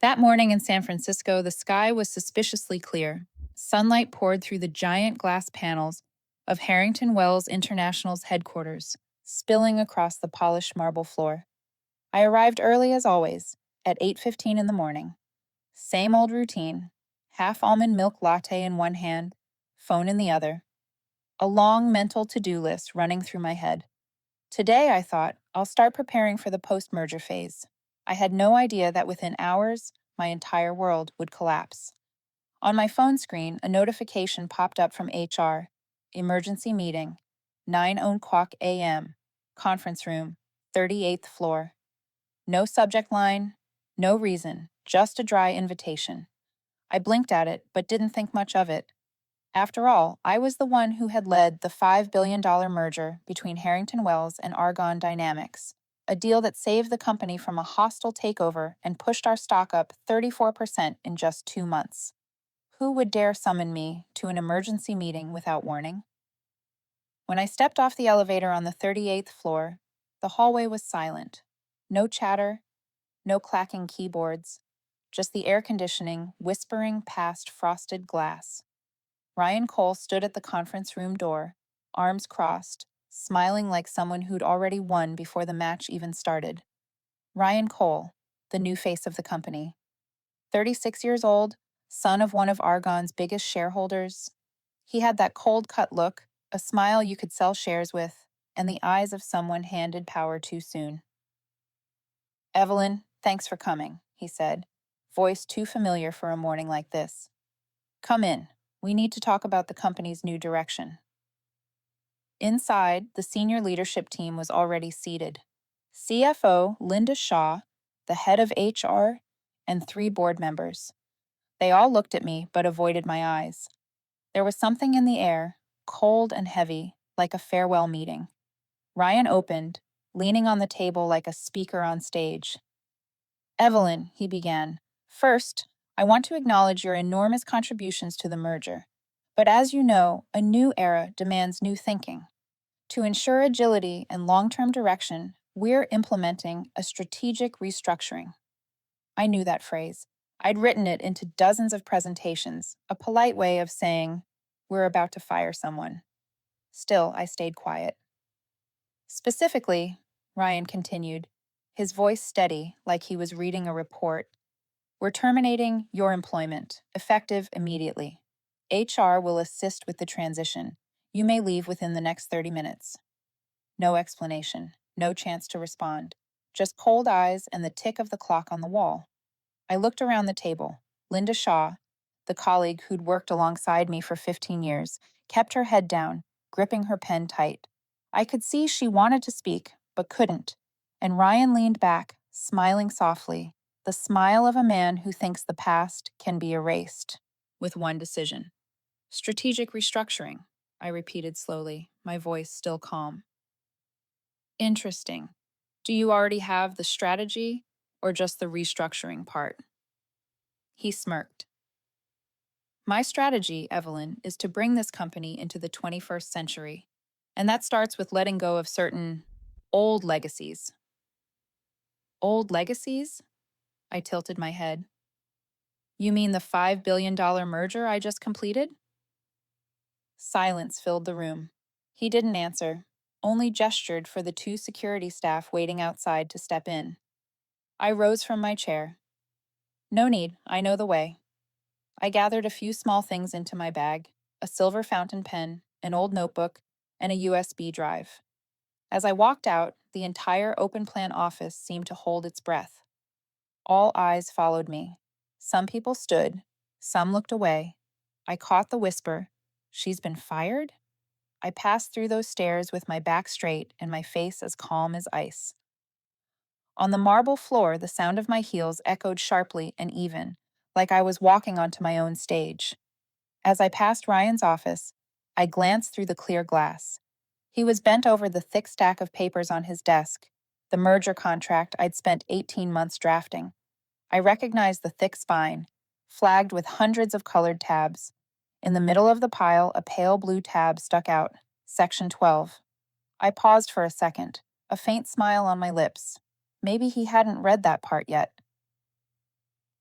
That morning in San Francisco, the sky was suspiciously clear. Sunlight poured through the giant glass panels of Harrington Wells International's headquarters, spilling across the polished marble floor. I arrived early as always, at 8:15 in the morning. Same old routine, half almond milk latte in one hand, phone in the other. A long mental to-do list running through my head. Today, I thought, I'll start preparing for the post-merger phase. I had no idea that within hours, my entire world would collapse. On my phone screen, a notification popped up from HR. Emergency meeting, 9:00 a.m., conference room, 38th floor. No subject line, no reason, just a dry invitation. I blinked at it, but didn't think much of it. After all, I was the one who had led the $5 billion merger between Harrington Wells and Argonne Dynamics, a deal that saved the company from a hostile takeover and pushed our stock up 34% in just 2 months. Who would dare summon me to an emergency meeting without warning? When I stepped off the elevator on the 38th floor, the hallway was silent. No chatter, no clacking keyboards, just the air conditioning whispering past frosted glass. Ryan Cole stood at the conference room door, arms crossed, smiling like someone who'd already won before the match even started. Ryan Cole, the new face of the company. 36 years old, son of one of Argonne's biggest shareholders. He had that cold-cut look, a smile you could sell shares with, and the eyes of someone handed power too soon. "Evelyn, thanks for coming," he said, voice too familiar for a morning like this. "Come in. We need to talk about the company's new direction." Inside, the senior leadership team was already seated. CFO Linda Shaw, the head of HR, and 3 board members. They all looked at me but avoided my eyes. There was something in the air, cold and heavy, like a farewell meeting. Ryan opened, leaning on the table like a speaker on stage. "Evelyn," he began, "first, I want to acknowledge your enormous contributions to the merger. But as you know, a new era demands new thinking. To ensure agility and long-term direction, we're implementing a strategic restructuring." I knew that phrase. I'd written it into dozens of presentations, a polite way of saying, we're about to fire someone. Still, I stayed quiet. "Specifically," Ryan continued, his voice steady, like he was reading a report, "we're terminating your employment, effective immediately. HR will assist with the transition. You may leave within the next 30 minutes. No explanation, no chance to respond, just cold eyes and the tick of the clock on the wall. I looked around the table. Linda Shaw, the colleague who'd worked alongside me for 15 years, kept her head down, gripping her pen tight. I could see she wanted to speak, but couldn't. And Ryan leaned back, smiling softly, the smile of a man who thinks the past can be erased, with one decision. "Strategic restructuring," I repeated slowly, my voice still calm. "Interesting. Do you already have the strategy or just the restructuring part?" He smirked. "My strategy, Evelyn, is to bring this company into the 21st century. And that starts with letting go of certain old legacies." "Old legacies?" I tilted my head. "You mean the $5 billion merger I just completed?" Silence filled the room. He didn't answer, only gestured for the 2 security staff waiting outside to step in. I rose from my chair. "No need, I know the way." I gathered a few small things into my bag, a silver fountain pen, an old notebook, and a USB drive. As I walked out, the entire open plan office seemed to hold its breath. All eyes followed me. Some people stood, some looked away. I caught the whisper, "She's been fired?" I passed through those stairs with my back straight and my face as calm as ice. On the marble floor, the sound of my heels echoed sharply and even, like I was walking onto my own stage. As I passed Ryan's office, I glanced through the clear glass. He was bent over the thick stack of papers on his desk, the merger contract I'd spent 18 months drafting. I recognized the thick spine, flagged with hundreds of colored tabs. In the middle of the pile, a pale blue tab stuck out, Section 12. I paused for a second, a faint smile on my lips. Maybe he hadn't read that part yet.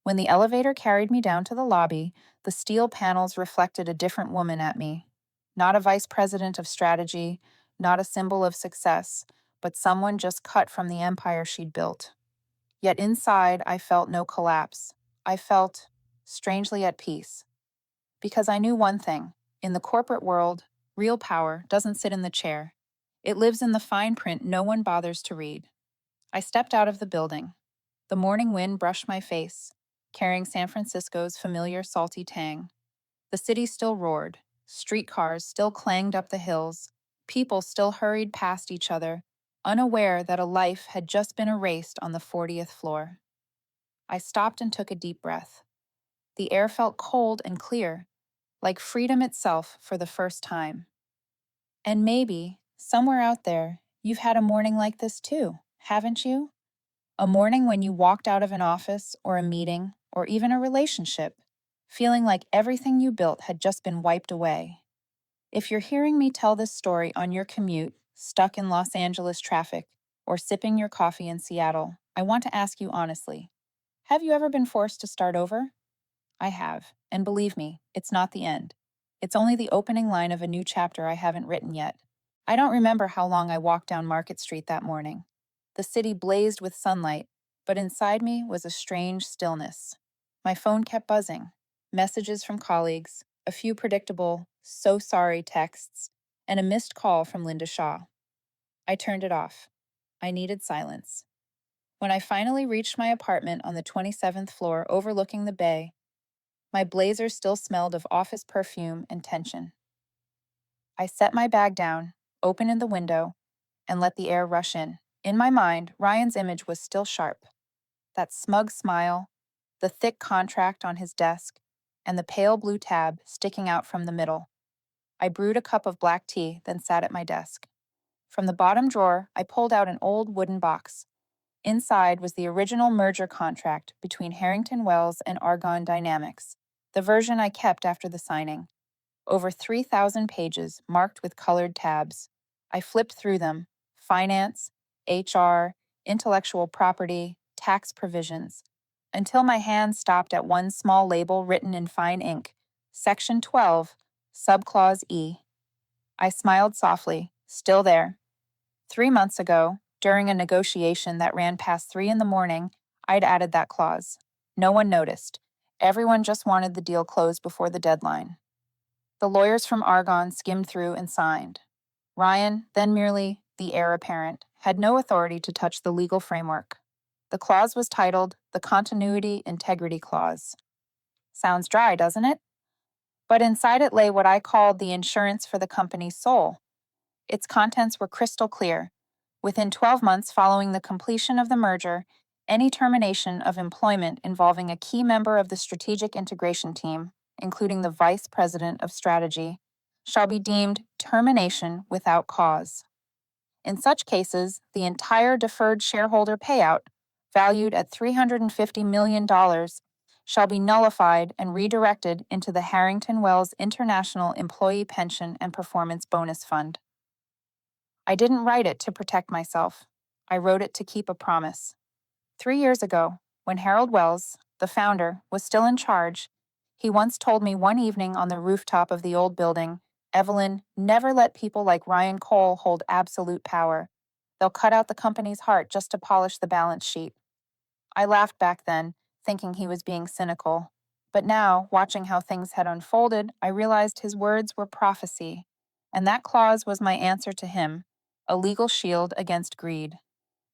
When the elevator carried me down to the lobby, the steel panels reflected a different woman at me. Not a vice president of strategy, not a symbol of success, but someone just cut from the empire she'd built. Yet inside, I felt no collapse. I felt strangely at peace. Because I knew one thing: in the corporate world, real power doesn't sit in the chair. It lives in the fine print no one bothers to read. I stepped out of the building. The morning wind brushed my face, carrying San Francisco's familiar salty tang. The city still roared. Streetcars still clanged up the hills. People still hurried past each other, unaware that a life had just been erased on the 40th floor. I stopped and took a deep breath. The air felt cold and clear, like freedom itself for the first time. And maybe, somewhere out there, you've had a morning like this too, haven't you? A morning when you walked out of an office or a meeting or even a relationship, feeling like everything you built had just been wiped away. If you're hearing me tell this story on your commute, stuck in Los Angeles traffic, or sipping your coffee in Seattle, I want to ask you honestly, have you ever been forced to start over? I have, and believe me, it's not the end. It's only the opening line of a new chapter I haven't written yet. I don't remember how long I walked down Market Street that morning. The city blazed with sunlight, but inside me was a strange stillness. My phone kept buzzing. Messages from colleagues, a few predictable, "so sorry" texts, and a missed call from Linda Shaw. I turned it off. I needed silence. When I finally reached my apartment on the 27th floor overlooking the bay, my blazer still smelled of office perfume and tension. I set my bag down, opened the window, and let the air rush in. In my mind, Ryan's image was still sharp. That smug smile, the thick contract on his desk, and the pale blue tab sticking out from the middle. I brewed a cup of black tea, then sat at my desk. From the bottom drawer, I pulled out an old wooden box. Inside was the original merger contract between Harrington Wells and Argonne Dynamics, the version I kept after the signing. Over 3,000 pages marked with colored tabs. I flipped through them: finance, HR, intellectual property, tax provisions, until my hand stopped at one small label written in fine ink: Section 12, Subclause E. I smiled softly, still there. 3 months ago, during a negotiation that ran past 3 in the morning, I'd added that clause. No one noticed. Everyone just wanted the deal closed before the deadline. The lawyers from Argonne skimmed through and signed. Ryan, then merely the heir apparent, had no authority to touch the legal framework. The clause was titled the Continuity Integrity Clause. Sounds dry, doesn't it? But inside it lay what I called the insurance for the company's soul. Its contents were crystal clear. Within 12 months following the completion of the merger, any termination of employment involving a key member of the strategic integration team, including the vice president of strategy, shall be deemed termination without cause. In such cases, the entire deferred shareholder payout, valued at $350 million, shall be nullified and redirected into the Harrington Wells International Employee Pension and Performance Bonus Fund. I didn't write it to protect myself. I wrote it to keep a promise. 3 years ago, when Harold Wells, the founder, was still in charge, he once told me one evening on the rooftop of the old building, "Evelyn, never let people like Ryan Cole hold absolute power. They'll cut out the company's heart just to polish the balance sheet." I laughed back then, thinking he was being cynical. But now, watching how things had unfolded, I realized his words were prophecy. And that clause was my answer to him, a legal shield against greed.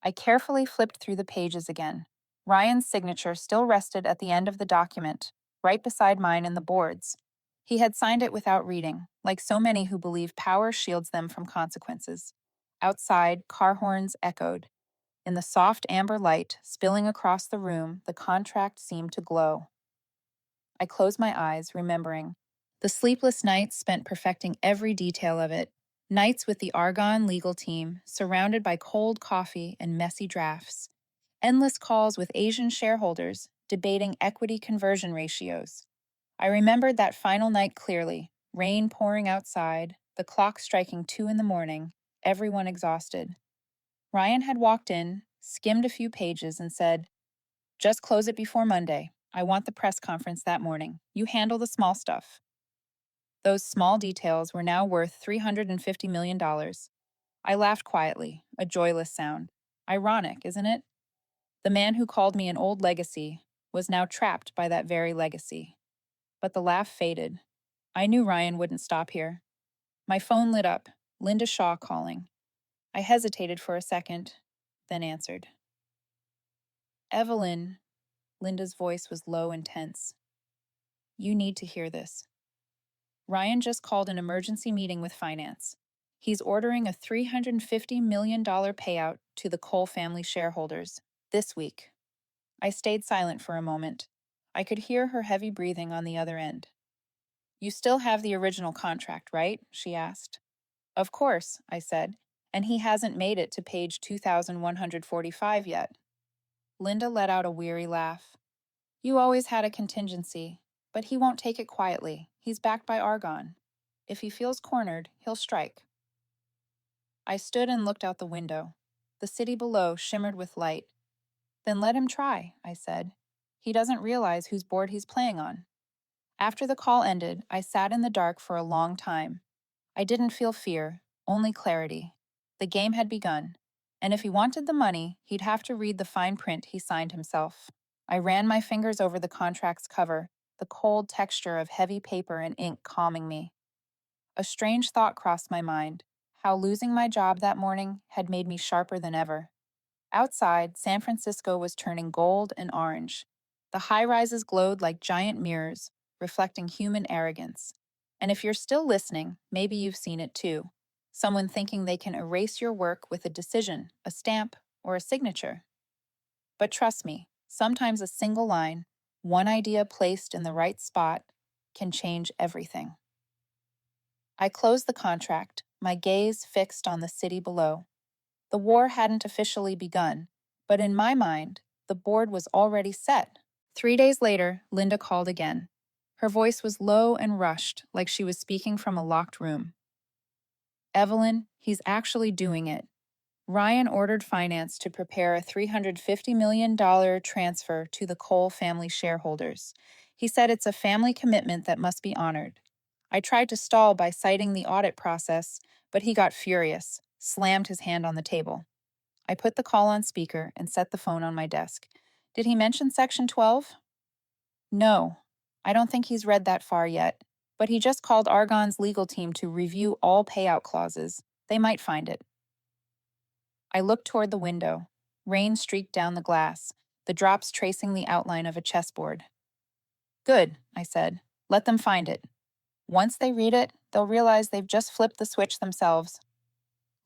I carefully flipped through the pages again. Ryan's signature still rested at the end of the document, right beside mine in the boards. He had signed it without reading, like so many who believe power shields them from consequences. Outside, car horns echoed. In the soft amber light spilling across the room, the contract seemed to glow. I closed my eyes, remembering. The sleepless nights spent perfecting every detail of it. Nights with the Argonne legal team, surrounded by cold coffee and messy drafts. Endless calls with Asian shareholders, debating equity conversion ratios. I remembered that final night clearly, rain pouring outside, the clock striking 2 in the morning, everyone exhausted. Ryan had walked in, skimmed a few pages, and said, "Just close it before Monday. I want the press conference that morning. You handle the small stuff. Those small details were now worth $350 million. I laughed quietly, a joyless sound. Ironic, isn't it? The man who called me an old legacy was now trapped by that very legacy. But the laugh faded. I knew Ryan wouldn't stop here. My phone lit up, Linda Shaw calling. I hesitated for a second, then answered. Evelyn, Linda's voice was low and tense. You need to hear this. Ryan just called an emergency meeting with finance. He's ordering a $350 million payout to the Cole family shareholders this week. I stayed silent for a moment. I could hear her heavy breathing on the other end. You still have the original contract, right? She asked. Of course, I said, and he hasn't made it to page 2145 yet. Linda let out a weary laugh. You always had a contingency, but he won't take it quietly. He's backed by Argonne. If he feels cornered, he'll strike. I stood and looked out the window. The city below shimmered with light. Then let him try, I said. He doesn't realize whose board he's playing on. After the call ended, I sat in the dark for a long time. I didn't feel fear, only clarity. The game had begun, and if he wanted the money, he'd have to read the fine print he signed himself. I ran my fingers over the contract's cover, the cold texture of heavy paper and ink calming me. A strange thought crossed my mind, how losing my job that morning had made me sharper than ever. Outside, San Francisco was turning gold and orange. The high-rises glowed like giant mirrors, reflecting human arrogance. And if you're still listening, maybe you've seen it too. Someone thinking they can erase your work with a decision, a stamp, or a signature. But trust me, sometimes a single line, one idea placed in the right spot, can change everything. I closed the contract, my gaze fixed on the city below. The war hadn't officially begun, but in my mind, the board was already set. 3 days later, Linda called again. Her voice was low and rushed, like she was speaking from a locked room. Evelyn, he's actually doing it. Ryan ordered finance to prepare a $350 million transfer to the Cole family shareholders. He said it's a family commitment that must be honored. I tried to stall by citing the audit process, but he got furious, slammed his hand on the table. I put the call on speaker and set the phone on my desk. Did he mention Section 12? No, I don't think he's read that far yet, but he just called Argonne's legal team to review all payout clauses. They might find it. I looked toward the window. Rain streaked down the glass, the drops tracing the outline of a chessboard. Good, I said. Let them find it. Once they read it, they'll realize they've just flipped the switch themselves.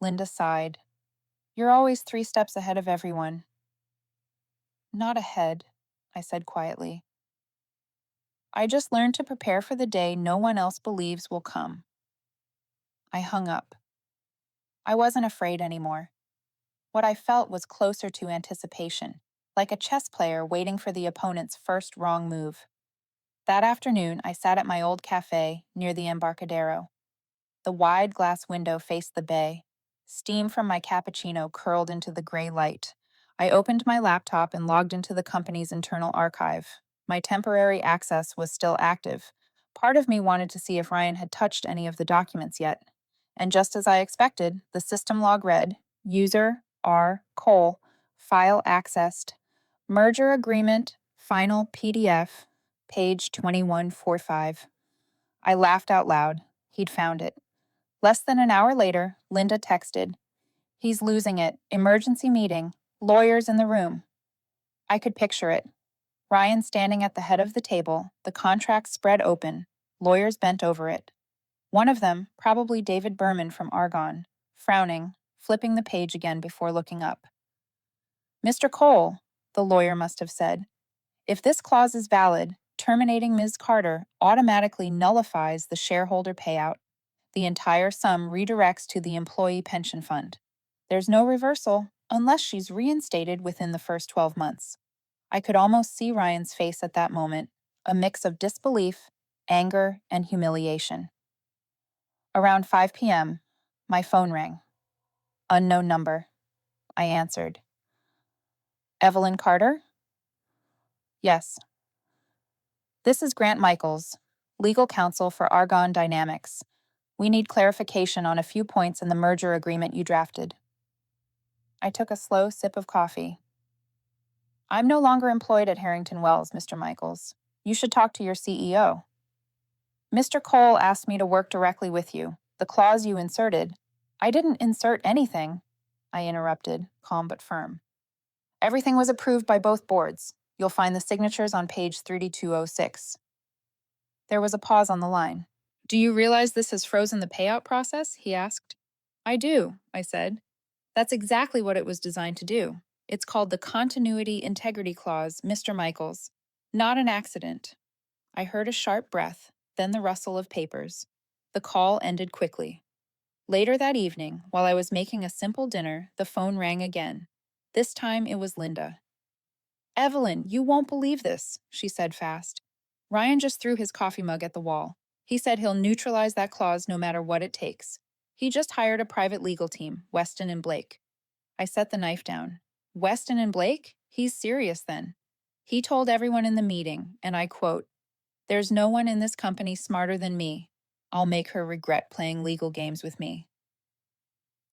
Linda sighed. You're always 3 steps ahead of everyone. Not ahead, I said quietly. I just learned to prepare for the day no one else believes will come. I hung up. I wasn't afraid anymore. What I felt was closer to anticipation, like a chess player waiting for the opponent's first wrong move. That afternoon, I sat at my old cafe near the Embarcadero. The wide glass window faced the bay. Steam from my cappuccino curled into the gray light. I opened my laptop and logged into the company's internal archive. My temporary access was still active. Part of me wanted to see if Ryan had touched any of the documents yet. And just as I expected, the system log read, User R. Cole, file accessed, merger agreement, final PDF, page 2145. I laughed out loud. He'd found it. Less than an hour later, Linda texted, He's losing it. Emergency meeting. Lawyers in the room. I could picture it. Ryan standing at the head of the table, the contract spread open, lawyers bent over it. One of them, probably David Berman from Argonne, frowning, flipping the page again before looking up. Mr. Cole, the lawyer must have said, if this clause is valid, terminating Ms. Carter automatically nullifies the shareholder payout. The entire sum redirects to the employee pension fund. There's no reversal unless she's reinstated within the first 12 months. I could almost see Ryan's face at that moment, a mix of disbelief, anger, and humiliation. Around 5 p.m., my phone rang. Unknown number. I answered. Evelyn Carter? Yes. This is Grant Michaels, legal counsel for Argonne Dynamics. We need clarification on a few points in the merger agreement you drafted. I took a slow sip of coffee. I'm no longer employed at Harrington Wells, Mr. Michaels. You should talk to your CEO. Mr. Cole asked me to work directly with you. The clause you inserted. I didn't insert anything, I interrupted, calm but firm. Everything was approved by both boards. You'll find the signatures on page 3206. There was a pause on the line. Do you realize this has frozen the payout process? He asked. I do, I said. That's exactly what it was designed to do. It's called the Continuity Integrity Clause, Mr. Michaels. Not an accident. I heard a sharp breath, then the rustle of papers. The call ended quickly. Later that evening, while I was making a simple dinner, the phone rang again. This time it was Linda. Evelyn, you won't believe this, she said fast. Ryan just threw his coffee mug at the wall. He said he'll neutralize that clause no matter what it takes. He just hired a private legal team, Weston and Blake. I set the knife down. Weston and Blake? He's serious then. He told everyone in the meeting, and I quote, "There's no one in this company smarter than me. I'll make her regret playing legal games with me."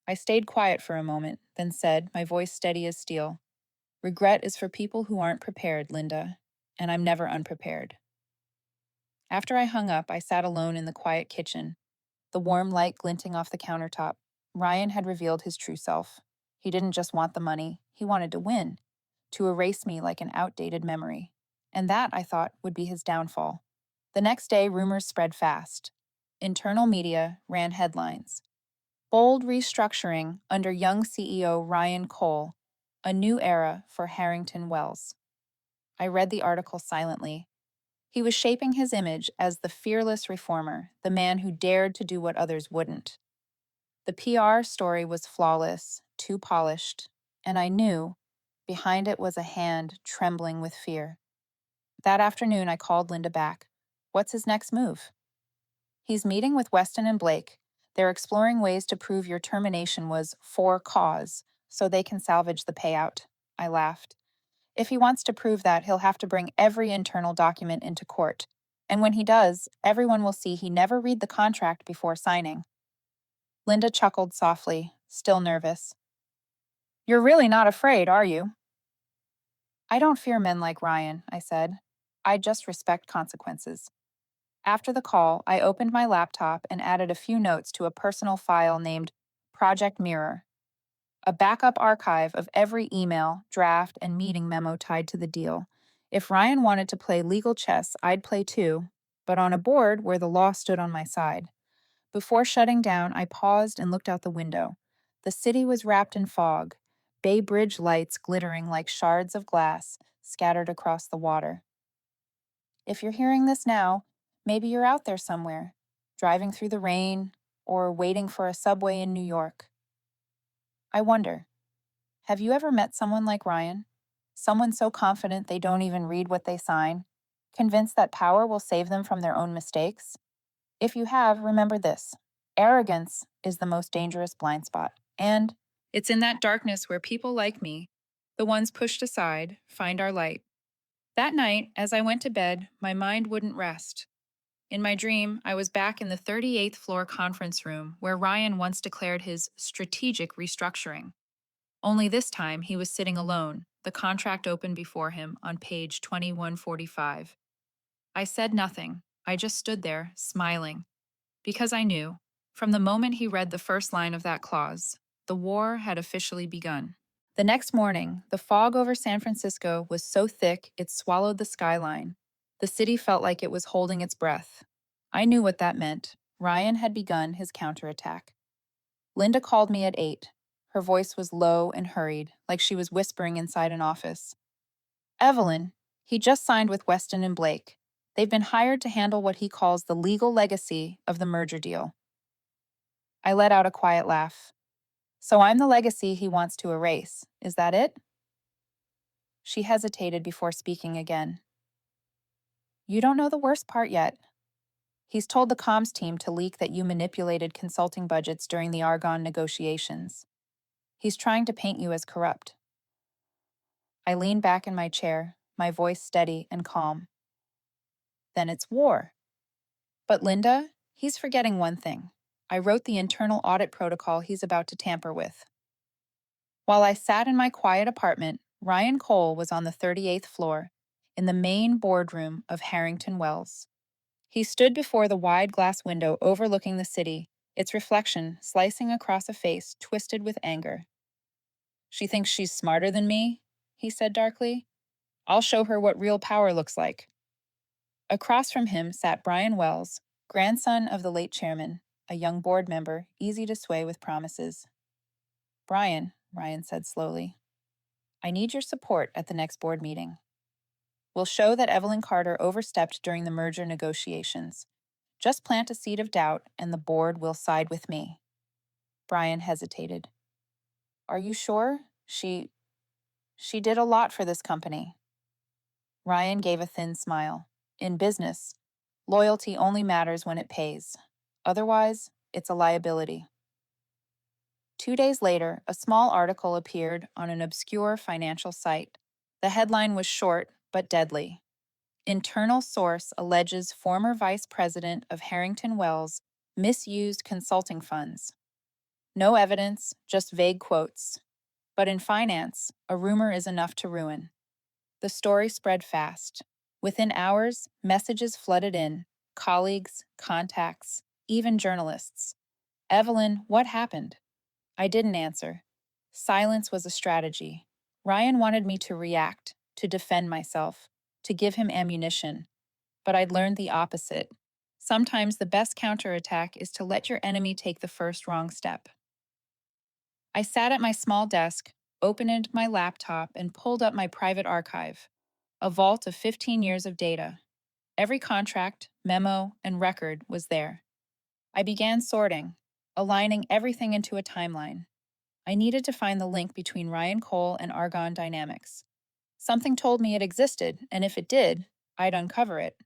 I stayed quiet for a moment, then said, my voice steady as steel, "Regret is for people who aren't prepared, Linda, and I'm never unprepared." After I hung up, I sat alone in the quiet kitchen, the warm light glinting off the countertop. Ryan had revealed his true self. He didn't just want the money, he wanted to win, to erase me like an outdated memory. And that, I thought, would be his downfall. The next day, rumors spread fast. Internal media ran headlines. Bold restructuring under young CEO Ryan Cole, a new era for Harrington Wells. I read the article silently. He was shaping his image as the fearless reformer, the man who dared to do what others wouldn't. The PR story was flawless, too polished, and I knew behind it was a hand trembling with fear. That afternoon, I called Linda back. What's his next move? He's meeting with Weston and Blake. They're exploring ways to prove your termination was for cause, so they can salvage the payout. I laughed. If he wants to prove that, he'll have to bring every internal document into court. And when he does, everyone will see he never read the contract before signing. Linda chuckled softly, still nervous. You're really not afraid, are you? I don't fear men like Ryan, I said. I just respect consequences. After the call, I opened my laptop and added a few notes to a personal file named Project Mirror, a backup archive of every email, draft, and meeting memo tied to the deal. If Ryan wanted to play legal chess, I'd play too, but on a board where the law stood on my side. Before shutting down, I paused and looked out the window. The city was wrapped in fog, Bay Bridge lights glittering like shards of glass scattered across the water. If you're hearing this now, maybe you're out there somewhere, driving through the rain or waiting for a subway in New York. I wonder, have you ever met someone like Ryan? Someone so confident they don't even read what they sign, convinced that power will save them from their own mistakes? If you have, remember this. Arrogance is the most dangerous blind spot, and it's in that darkness where people like me, the ones pushed aside, find our light. That night, as I went to bed, my mind wouldn't rest. In my dream, I was back in the 38th floor conference room where Ryan once declared his strategic restructuring. Only this time, he was sitting alone, the contract open before him on page 2145. I said nothing. I just stood there, smiling, because I knew, from the moment he read the first line of that clause, the war had officially begun. The next morning, the fog over San Francisco was so thick it swallowed the skyline. The city felt like it was holding its breath. I knew what that meant. Ryan had begun his counterattack. Linda called me at 8. Her voice was low and hurried, like she was whispering inside an office. Evelyn, he just signed with Weston and Blake. They've been hired to handle what he calls the legal legacy of the merger deal. I let out a quiet laugh. So I'm the legacy he wants to erase. Is that it? She hesitated before speaking again. You don't know the worst part yet. He's told the comms team to leak that you manipulated consulting budgets during the Argonne negotiations. He's trying to paint you as corrupt. I leaned back in my chair, my voice steady and calm. then it's war. But Linda, he's forgetting one thing. I wrote the internal audit protocol he's about to tamper with. While I sat in my quiet apartment, Ryan Cole was on the 38th floor, in the main boardroom of Harrington Wells. He stood before the wide glass window overlooking the city, its reflection slicing across a face twisted with anger. "She thinks she's smarter than me," he said darkly. "I'll show her what real power looks like." Across from him sat Brian Wells, grandson of the late chairman, a young board member, easy to sway with promises. "Brian," Ryan said slowly, "I need your support at the next board meeting. We'll show that Evelyn Carter overstepped during the merger negotiations. Just plant a seed of doubt, and the board will side with me." Brian hesitated. "Are you sure? She did a lot for this company." Ryan gave a thin smile. "In business, loyalty only matters when it pays. Otherwise, it's a liability." 2 days later, a small article appeared on an obscure financial site. The headline was short but deadly. "Internal source alleges former vice president of Harrington Wells misused consulting funds." No evidence, just vague quotes. But in finance, a rumor is enough to ruin. The story spread fast. Within hours, messages flooded in, colleagues, contacts, even journalists. "Evelyn, what happened?" I didn't answer. Silence was a strategy. Ryan wanted me to react, to defend myself, to give him ammunition. But I'd learned the opposite. Sometimes the best counterattack is to let your enemy take the first wrong step. I sat at my small desk, opened my laptop, and pulled up my private archive, a vault of 15 years of data. Every contract, memo, and record was there. I began sorting, aligning everything into a timeline. I needed to find the link between Ryan Cole and Argonne Dynamics. Something told me it existed, and if it did, I'd uncover it.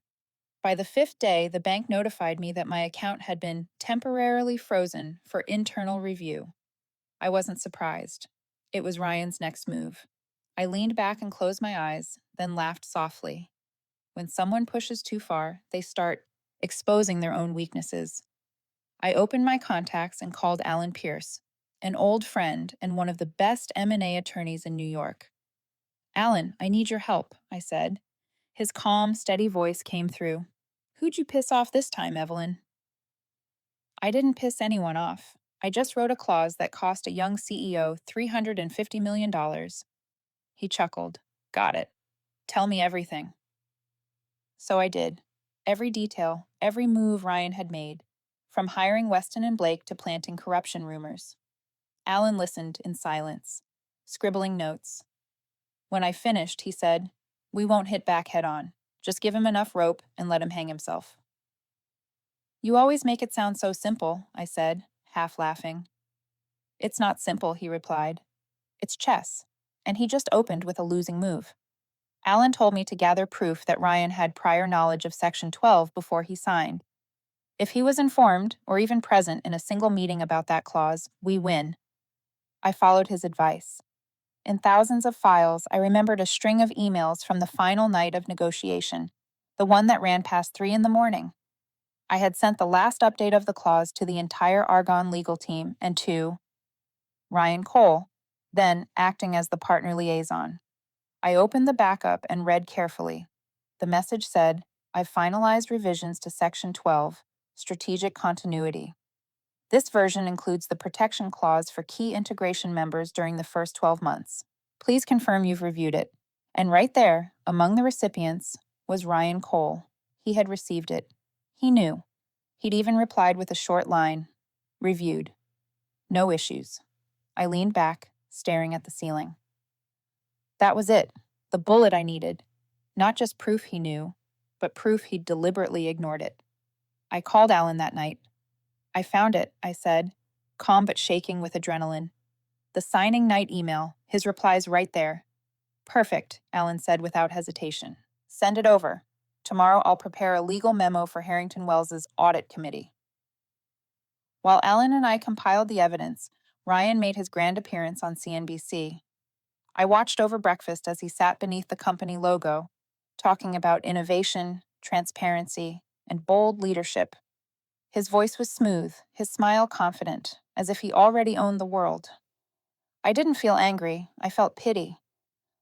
By the 5th day, the bank notified me that my account had been temporarily frozen for internal review. I wasn't surprised. It was Ryan's next move. I leaned back and closed my eyes, then laughed softly. When someone pushes too far, they start exposing their own weaknesses. I opened my contacts and called Alan Pierce, an old friend and one of the best M&A attorneys in New York. "Alan, I need your help," I said. His calm, steady voice came through. "Who'd you piss off this time, Evelyn?" "I didn't piss anyone off. I just wrote a clause that cost a young CEO $350 million. He chuckled. "Got it. Tell me everything." So I did. Every detail, every move Ryan had made, from hiring Weston and Blake to planting corruption rumors. Alan listened in silence, scribbling notes. When I finished, he said, "We won't hit back head on. Just give him enough rope and let him hang himself." "You always make it sound so simple," I said, half laughing. "It's not simple," he replied. "It's chess." And he just opened with a losing move. Alan told me to gather proof that Ryan had prior knowledge of Section 12 before he signed. If he was informed, or even present in a single meeting about that clause, we win. I followed his advice. In thousands of files, I remembered a string of emails from the final night of negotiation, the one that ran past 3 in the morning. I had sent the last update of the clause to the entire Argonne legal team and to Ryan Cole, then acting as the partner liaison. I opened the backup and read carefully. The message said, "I've finalized revisions to Section 12, Strategic Continuity. This version includes the protection clause for key integration members during the first 12 months. Please confirm you've reviewed it." And right there, among the recipients, was Ryan Cole. He had received it. He knew. He'd even replied with a short line, "Reviewed. No issues." I leaned back, staring at the ceiling. That was it, the bullet I needed. Not just proof he knew, but proof he'd deliberately ignored it. I called Alan that night. "I found it," I said, calm but shaking with adrenaline. "The signing night email, his replies right there." "Perfect," Alan said without hesitation. "Send it over. Tomorrow I'll prepare a legal memo for Harrington Wells's audit committee." While Alan and I compiled the evidence, Ryan made his grand appearance on CNBC. I watched over breakfast as he sat beneath the company logo, talking about innovation, transparency, and bold leadership. His voice was smooth, his smile confident, as if he already owned the world. I didn't feel angry, I felt pity.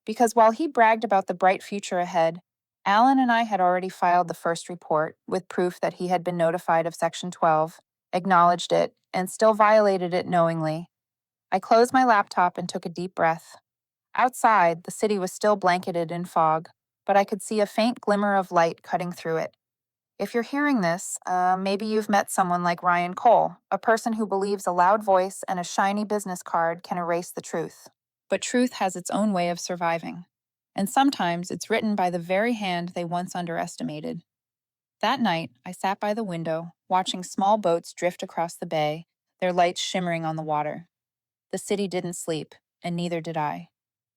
Because while he bragged about the bright future ahead, Alan and I had already filed the first report with proof that he had been notified of Section 12, acknowledged it, and still violated it knowingly. I closed my laptop and took a deep breath. Outside, the city was still blanketed in fog, but I could see a faint glimmer of light cutting through it. If you're hearing this, maybe you've met someone like Ryan Cole, a person who believes a loud voice and a shiny business card can erase the truth. But truth has its own way of surviving, and sometimes it's written by the very hand they once underestimated. That night, I sat by the window, watching small boats drift across the bay, their lights shimmering on the water. The city didn't sleep, and neither did I.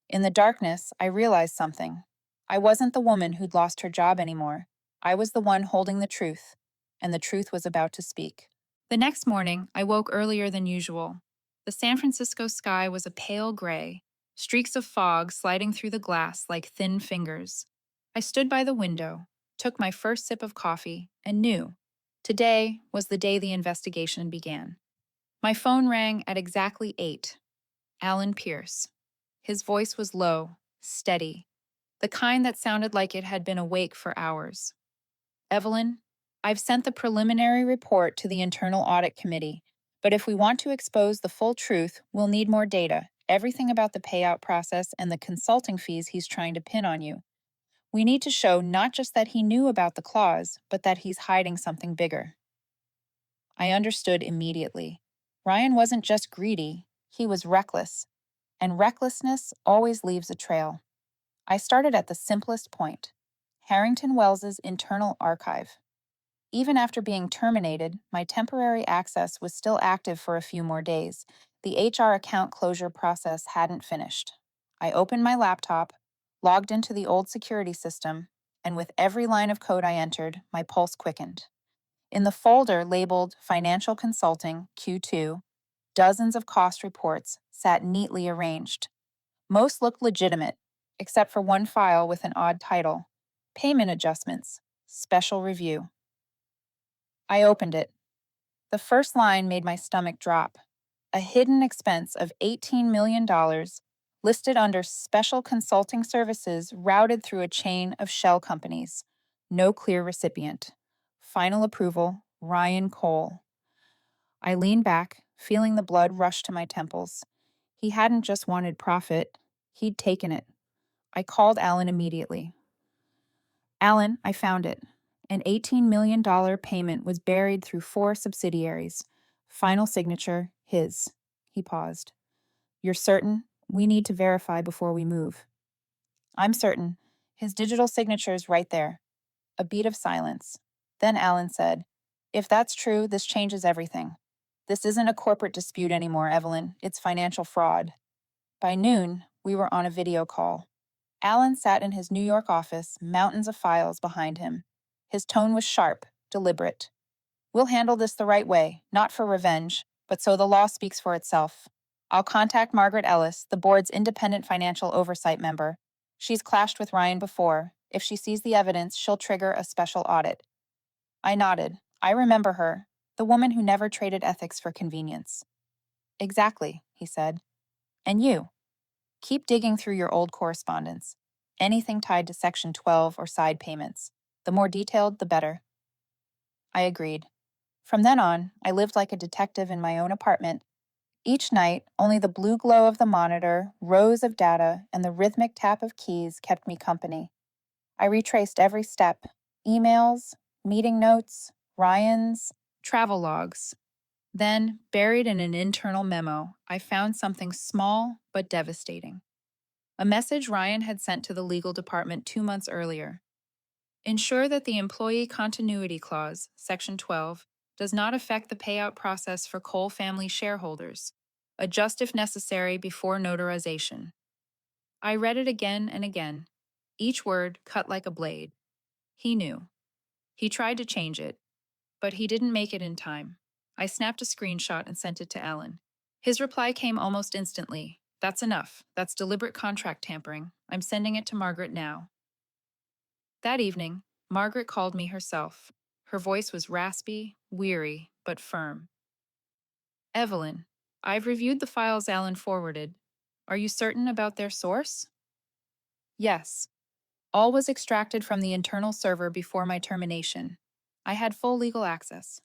In the darkness, I realized something. I wasn't the woman who'd lost her job anymore. I was the one holding the truth, and the truth was about to speak. The next morning, I woke earlier than usual. The San Francisco sky was a pale gray, streaks of fog sliding through the glass like thin fingers. I stood by the window, took my first sip of coffee, and knew today was the day the investigation began. My phone rang at exactly 8. Alan Pierce. His voice was low, steady, the kind that sounded like it had been awake for hours. Evelyn, I've sent the preliminary report to the Internal Audit Committee, but if we want to expose the full truth, we'll need more data, everything about the payout process and the consulting fees he's trying to pin on you. We need to show not just that he knew about the clause, but that he's hiding something bigger. I understood immediately. Ryan wasn't just greedy, he was reckless, and recklessness always leaves a trail. I started at the simplest point, Harrington Wells's internal archive. Even after being terminated, my temporary access was still active for a few more days. The HR account closure process hadn't finished. I opened my laptop, logged into the old security system, and with every line of code I entered, my pulse quickened. In the folder labeled Financial Consulting Q2, dozens of cost reports sat neatly arranged. Most looked legitimate, except for one file with an odd title, Payment Adjustments, Special Review. I opened it. The first line made my stomach drop. A hidden expense of $18 million listed under special consulting services routed through a chain of shell companies. No clear recipient. Final approval, Ryan Cole. I leaned back, feeling the blood rush to my temples. He hadn't just wanted profit, he'd taken it. I called Alan immediately. Alan, I found it. An $18 million payment was buried through 4 subsidiaries. Final signature, his. He paused. You're certain? We need to verify before we move. I'm certain. His digital signature's right there. A beat of silence. Then Alan said, If that's true, this changes everything. This isn't a corporate dispute anymore, Evelyn. It's financial fraud. By noon, we were on a video call. Alan sat in his New York office, mountains of files behind him. His tone was sharp, deliberate. We'll handle this the right way, not for revenge, but so the law speaks for itself. I'll contact Margaret Ellis, the board's independent financial oversight member. She's clashed with Ryan before. If she sees the evidence, she'll trigger a special audit. I nodded. I remember her, the woman who never traded ethics for convenience. Exactly, he said. And you? Keep digging through your old correspondence. Anything tied to Section 12 or side payments. The more detailed, the better. I agreed. From then on, I lived like a detective in my own apartment. Each night, only the blue glow of the monitor, rows of data, and the rhythmic tap of keys kept me company. I retraced every step, emails, meeting notes, Ryan's, travel logs. Then, buried in an internal memo, I found something small but devastating. A message Ryan had sent to the legal department 2 months earlier. Ensure that the Employee Continuity Clause, Section 12, does not affect the payout process for Cole family shareholders. Adjust if necessary before notarization. I read it again and again, each word cut like a blade. He knew. He tried to change it, but he didn't make it in time. I snapped a screenshot and sent it to Alan. His reply came almost instantly. That's enough. That's deliberate contract tampering. I'm sending it to Margaret now. That evening, Margaret called me herself. Her voice was raspy, weary, but firm. Evelyn, I've reviewed the files Alan forwarded. Are you certain about their source? Yes. All was extracted from the internal server before my termination. I had full legal access.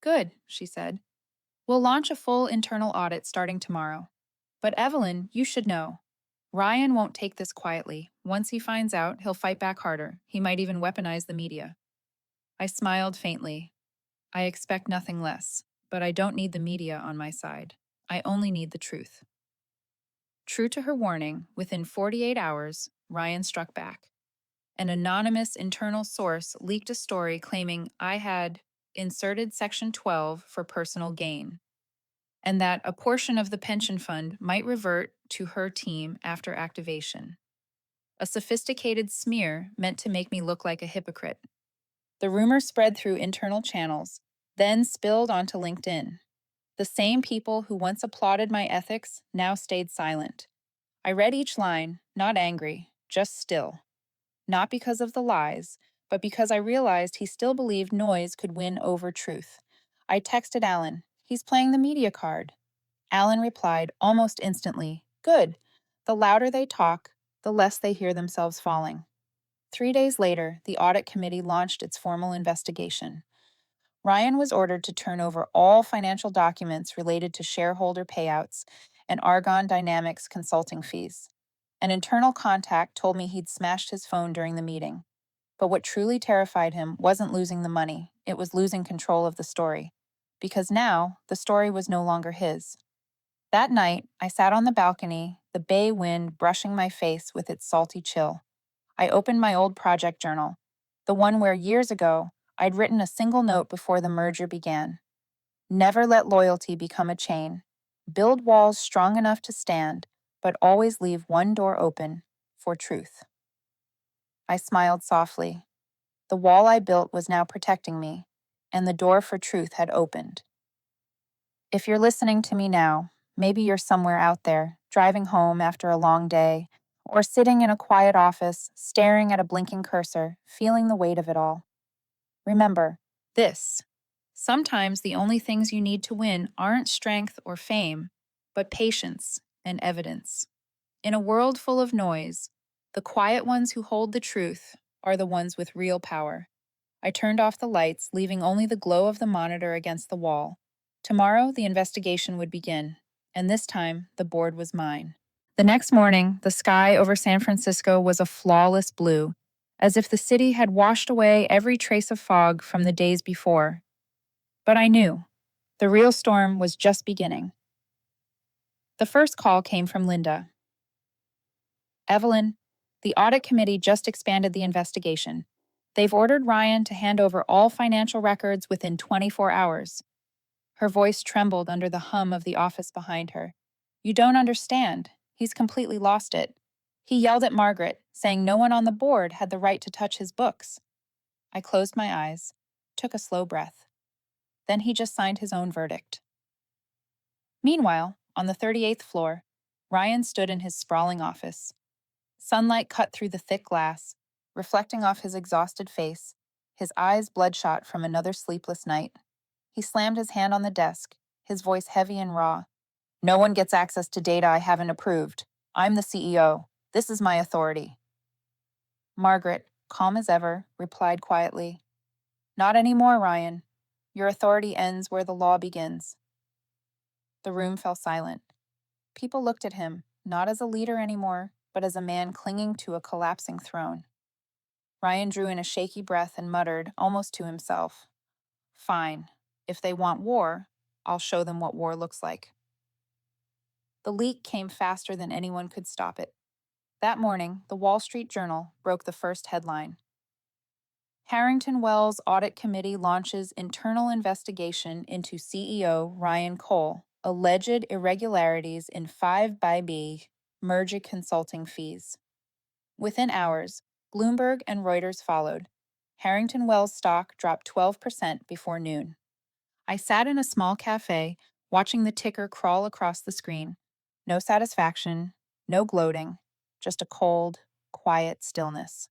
Good, she said. We'll launch a full internal audit starting tomorrow. But Evelyn, you should know. Ryan won't take this quietly. Once he finds out, he'll fight back harder. He might even weaponize the media. I smiled faintly. I expect nothing less, but I don't need the media on my side. I only need the truth. True to her warning, within 48 hours, Ryan struck back. An anonymous internal source leaked a story claiming I had inserted Section 12 for personal gain, and that a portion of the pension fund might revert to her team after activation. A sophisticated smear meant to make me look like a hypocrite. The rumor spread through internal channels, then spilled onto LinkedIn. The same people who once applauded my ethics now stayed silent. I read each line, not angry, just still. Not because of the lies, but because I realized he still believed noise could win over truth. I texted Alan, "He's playing the media card." Alan replied almost instantly, "Good. The louder they talk, the less they hear themselves falling." 3 days later, the audit committee launched its formal investigation. Ryan was ordered to turn over all financial documents related to shareholder payouts and Argonne Dynamics consulting fees. An internal contact told me he'd smashed his phone during the meeting. But what truly terrified him wasn't losing the money, it was losing control of the story. Because now, the story was no longer his. That night, I sat on the balcony, the bay wind brushing my face with its salty chill. I opened my old project journal, the one where years ago I'd written a single note before the merger began. Never let loyalty become a chain. Build walls strong enough to stand, but always leave one door open for truth. I smiled softly. The wall I built was now protecting me, and the door for truth had opened. If you're listening to me now, maybe you're somewhere out there, driving home after a long day, or sitting in a quiet office, staring at a blinking cursor, feeling the weight of it all. Remember, this. Sometimes the only things you need to win aren't strength or fame, but patience and evidence. In a world full of noise, the quiet ones who hold the truth are the ones with real power. I turned off the lights, leaving only the glow of the monitor against the wall. Tomorrow, the investigation would begin, and this time, the board was mine. The next morning, the sky over San Francisco was a flawless blue, as if the city had washed away every trace of fog from the days before. But I knew the real storm was just beginning. The first call came from Linda. "Evelyn, the audit committee just expanded the investigation. They've ordered Ryan to hand over all financial records within 24 hours. Her voice trembled under the hum of the office behind her. "You don't understand. He's completely lost it. He yelled at Margaret, saying no one on the board had the right to touch his books." I closed my eyes, took a slow breath. Then he just signed his own verdict. Meanwhile, on the 38th floor, Ryan stood in his sprawling office. Sunlight cut through the thick glass, reflecting off his exhausted face, his eyes bloodshot from another sleepless night. He slammed his hand on the desk, his voice heavy and raw. "No one gets access to data I haven't approved. I'm the CEO. This is my authority." Margaret, calm as ever, replied quietly, "Not anymore, Ryan. Your authority ends where the law begins." The room fell silent. People looked at him, not as a leader anymore, but as a man clinging to a collapsing throne. Ryan drew in a shaky breath and muttered, almost to himself, "Fine. If they want war, I'll show them what war looks like." The leak came faster than anyone could stop it. That morning, the Wall Street Journal broke the first headline. Harrington Wells Audit Committee launches internal investigation into CEO Ryan Cole, alleged irregularities in 5x merger consulting fees. Within hours, Bloomberg and Reuters followed. Harrington Wells stock dropped 12% before noon. I sat in a small cafe, watching the ticker crawl across the screen. No satisfaction, no gloating, just a cold, quiet stillness.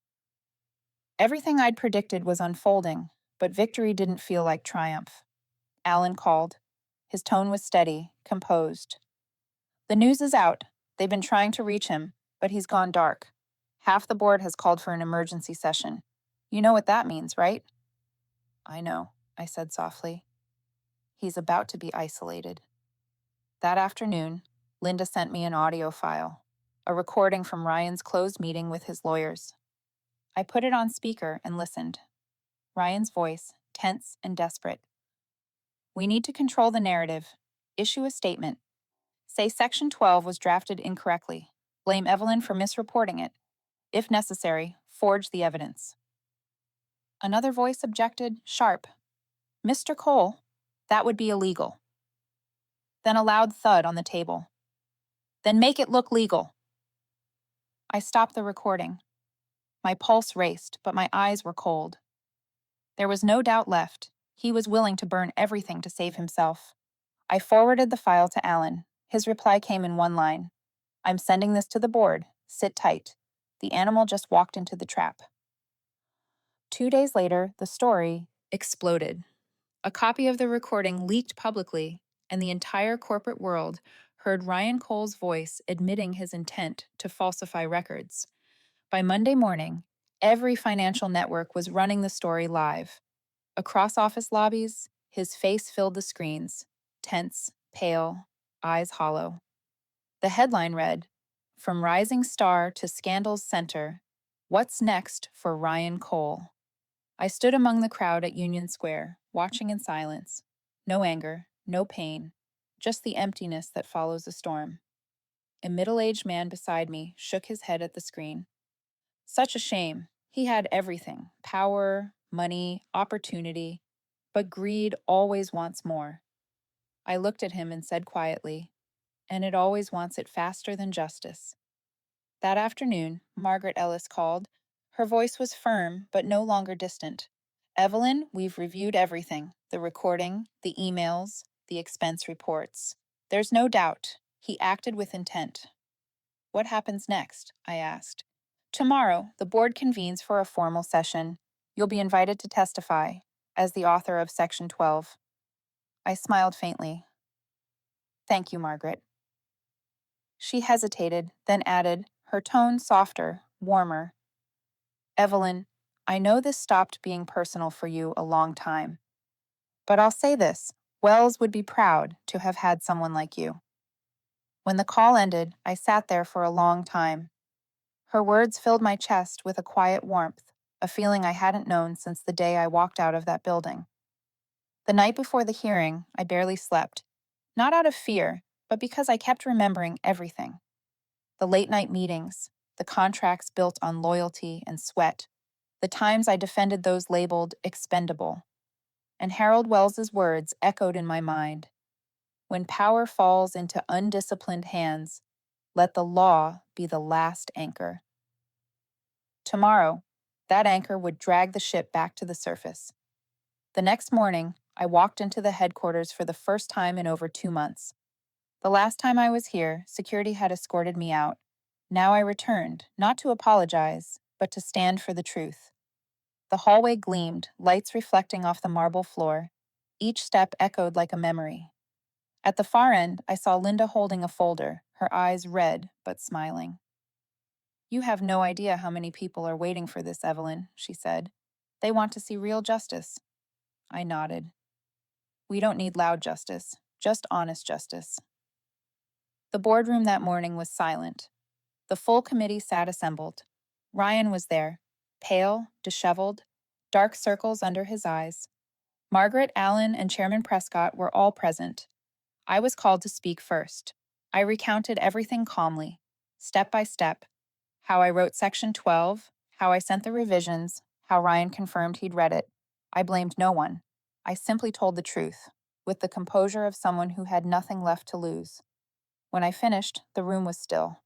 Everything I'd predicted was unfolding, but victory didn't feel like triumph. Alan called. His tone was steady, composed. "The news is out. They've been trying to reach him, but he's gone dark. Half the board has called for an emergency session. You know what that means, right?" "I know," I said softly. "He's about to be isolated." That afternoon, Linda sent me an audio file, a recording from Ryan's closed meeting with his lawyers. I put it on speaker and listened. Ryan's voice, tense and desperate. "We need to control the narrative. Issue a statement. Say Section 12 was drafted incorrectly. Blame Evelyn for misreporting it. If necessary, forge the evidence." Another voice objected, sharp. "Mr. Cole, that would be illegal." Then a loud thud on the table. "Then make it look legal." I stopped the recording. My pulse raced, but my eyes were cold. There was no doubt left. He was willing to burn everything to save himself. I forwarded the file to Alan. His reply came in one line. "I'm sending this to the board. Sit tight. The animal just walked into the trap." 2 days later, the story exploded. A copy of the recording leaked publicly, and the entire corporate world heard Ryan Cole's voice admitting his intent to falsify records. By Monday morning, every financial network was running the story live. Across office lobbies, his face filled the screens, tense, pale, eyes hollow. The headline read, "From Rising Star to Scandal's Center, What's Next for Ryan Cole?" I stood among the crowd at Union Square, watching in silence. No anger, no pain, just the emptiness that follows a storm. A middle-aged man beside me shook his head at the screen. Such a shame. He had everything: power, money, opportunity. But greed always wants more. I looked at him and said quietly, "And it always wants it faster than justice." That afternoon, Margaret Ellis called. Her voice was firm, but no longer distant. "Evelyn, we've reviewed everything: the recording, the emails, the expense reports. There's no doubt. He acted with intent." "What happens next?" I asked. "Tomorrow, the board convenes for a formal session. You'll be invited to testify, as the author of Section 12. I smiled faintly. "Thank you, Margaret." She hesitated, then added, her tone softer, warmer. "Evelyn, I know this stopped being personal for you a long time. But I'll say this: Wells would be proud to have had someone like you." When the call ended, I sat there for a long time. Her words filled my chest with a quiet warmth, a feeling I hadn't known since the day I walked out of that building. The night before the hearing, I barely slept. Not out of fear, but because I kept remembering everything. The late-night meetings, the contracts built on loyalty and sweat, the times I defended those labeled expendable. And Harold Wells's words echoed in my mind. "When power falls into undisciplined hands, let the law be the last anchor." Tomorrow, that anchor would drag the ship back to the surface. The next morning, I walked into the headquarters for the first time in over 2 months. The last time I was here, security had escorted me out. Now I returned, not to apologize, but to stand for the truth. The hallway gleamed, lights reflecting off the marble floor. Each step echoed like a memory. At the far end, I saw Linda holding a folder, her eyes red but smiling. "You have no idea how many people are waiting for this, Evelyn," she said. "They want to see real justice." I nodded. "We don't need loud justice, just honest justice." The boardroom that morning was silent. The full committee sat assembled. Ryan was there, pale, disheveled, dark circles under his eyes. Margaret, Allen, and Chairman Prescott were all present. I was called to speak first. I recounted everything calmly, step by step: how I wrote Section 12, how I sent the revisions, how Ryan confirmed he'd read it. I blamed no one. I simply told the truth, with the composure of someone who had nothing left to lose. When I finished, the room was still.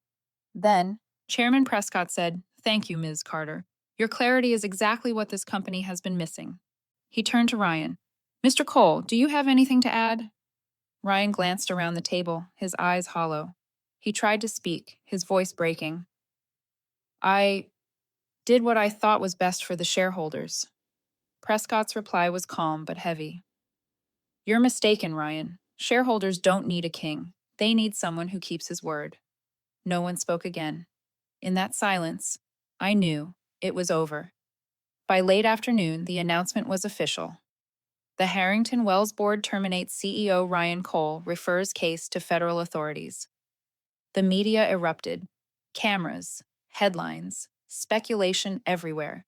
Then, Chairman Prescott said, "Thank you, Ms. Carter. Your clarity is exactly what this company has been missing." He turned to Ryan. "Mr. Cole, do you have anything to add?" Ryan glanced around the table, his eyes hollow. He tried to speak, his voice breaking. I Did what I thought was best for the shareholders. Prescott's reply was calm but heavy. You're mistaken, Ryan. Shareholders don't need a king. They need someone who keeps his word. No one spoke again. In that silence, I knew it was over. By late afternoon, the announcement was official. The Harrington Wells Board terminates CEO Ryan Cole, refers case to federal authorities. The media erupted. Cameras, headlines, speculation everywhere.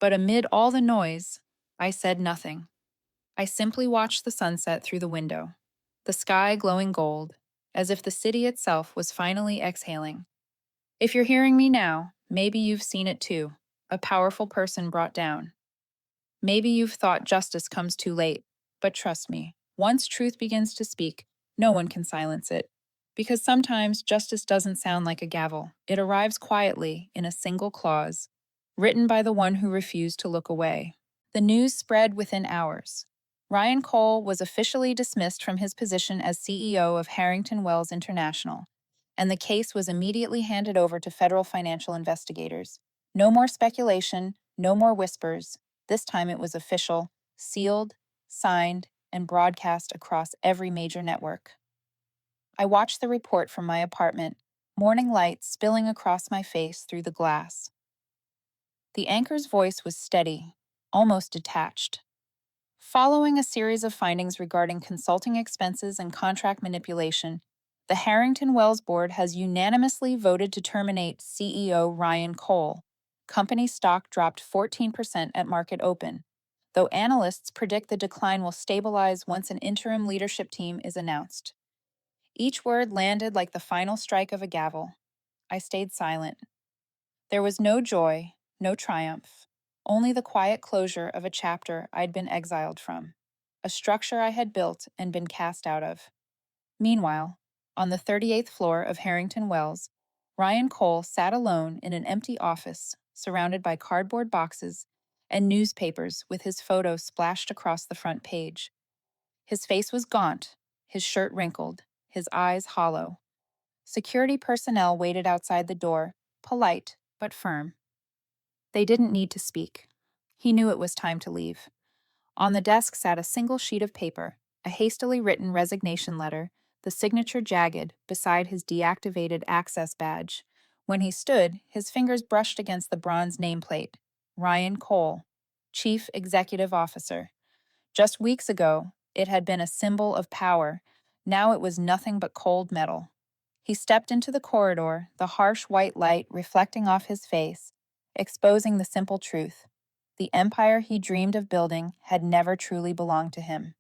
But amid all the noise, I said nothing. I simply watched the sunset through the window, the sky glowing gold, as if the city itself was finally exhaling. If you're hearing me now, maybe you've seen it too, a powerful person brought down. Maybe you've thought justice comes too late, but trust me, once truth begins to speak, no one can silence it. Because sometimes justice doesn't sound like a gavel, it arrives quietly in a single clause, written by the one who refused to look away. The news spread within hours. Ryan Cole was officially dismissed from his position as CEO of Harrington Wells International, and the case was immediately handed over to federal financial investigators. No more speculation, no more whispers. This time it was official, sealed, signed, and broadcast across every major network. I watched the report from my apartment, morning light spilling across my face through the glass. The anchor's voice was steady, almost detached. Following a series of findings regarding consulting expenses and contract manipulation, the Harrington Wells Board has unanimously voted to terminate CEO Ryan Cole. Company stock dropped 14% at market open, though analysts predict the decline will stabilize once an interim leadership team is announced. Each word landed like the final strike of a gavel. I stayed silent. There was no joy, no triumph, only the quiet closure of a chapter I'd been exiled from, a structure I had built and been cast out of. Meanwhile, on the 38th floor of Harrington Wells, Ryan Cole sat alone in an empty office, surrounded by cardboard boxes and newspapers with his photo splashed across the front page. His face was gaunt, his shirt wrinkled, his eyes hollow. Security personnel waited outside the door, polite but firm. They didn't need to speak. He knew it was time to leave. On the desk sat a single sheet of paper, a hastily written resignation letter, the signature jagged beside his deactivated access badge. When he stood, his fingers brushed against the bronze nameplate. Ryan Cole, Chief Executive Officer. Just weeks ago, it had been a symbol of power. Now it was nothing but cold metal. He stepped into the corridor, the harsh white light reflecting off his face, exposing the simple truth. The empire he dreamed of building had never truly belonged to him.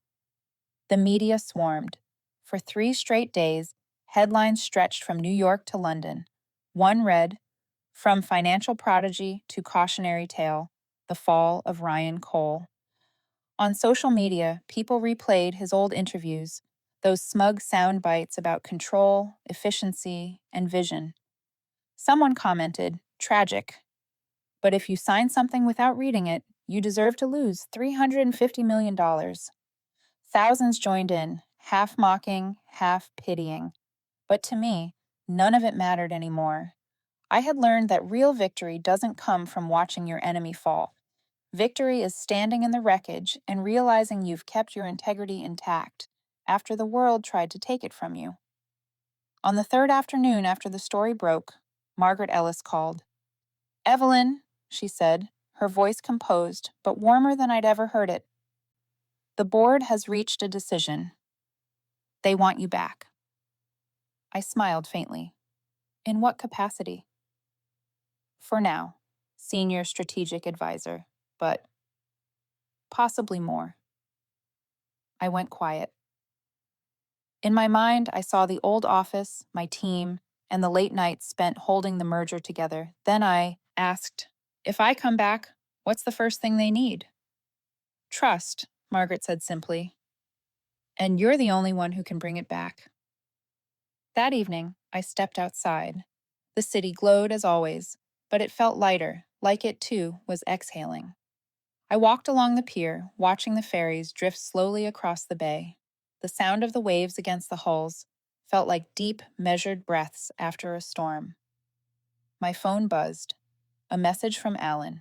The media swarmed. For 3 straight days, headlines stretched from New York to London. One read, "From Financial Prodigy to Cautionary Tale, The Fall of Ryan Cole." On social media, people replayed his old interviews, those smug sound bites about control, efficiency, and vision. Someone commented, "Tragic. But if you sign something without reading it, you deserve to lose $350 million. Thousands joined in, half mocking, half pitying. But to me, none of it mattered anymore. I had learned that real victory doesn't come from watching your enemy fall. Victory is standing in the wreckage and realizing you've kept your integrity intact after the world tried to take it from you. On the 3rd afternoon after the story broke, Margaret Ellis called. "Evelyn," she said, her voice composed, but warmer than I'd ever heard it. "The board has reached a decision. They want you back." I smiled faintly. In what capacity? For now, senior strategic advisor, but possibly more. I went quiet. In my mind, I saw the old office, my team, and the late nights spent holding the merger together. Then I asked, "If I come back, what's the first thing they need?" "Trust," Margaret said simply. "And you're the only one who can bring it back." That evening, I stepped outside. The city glowed as always, but it felt lighter, like it too was exhaling. I walked along the pier, watching the ferries drift slowly across the bay. The sound of the waves against the hulls felt like deep, measured breaths after a storm. My phone buzzed. A message from Alan.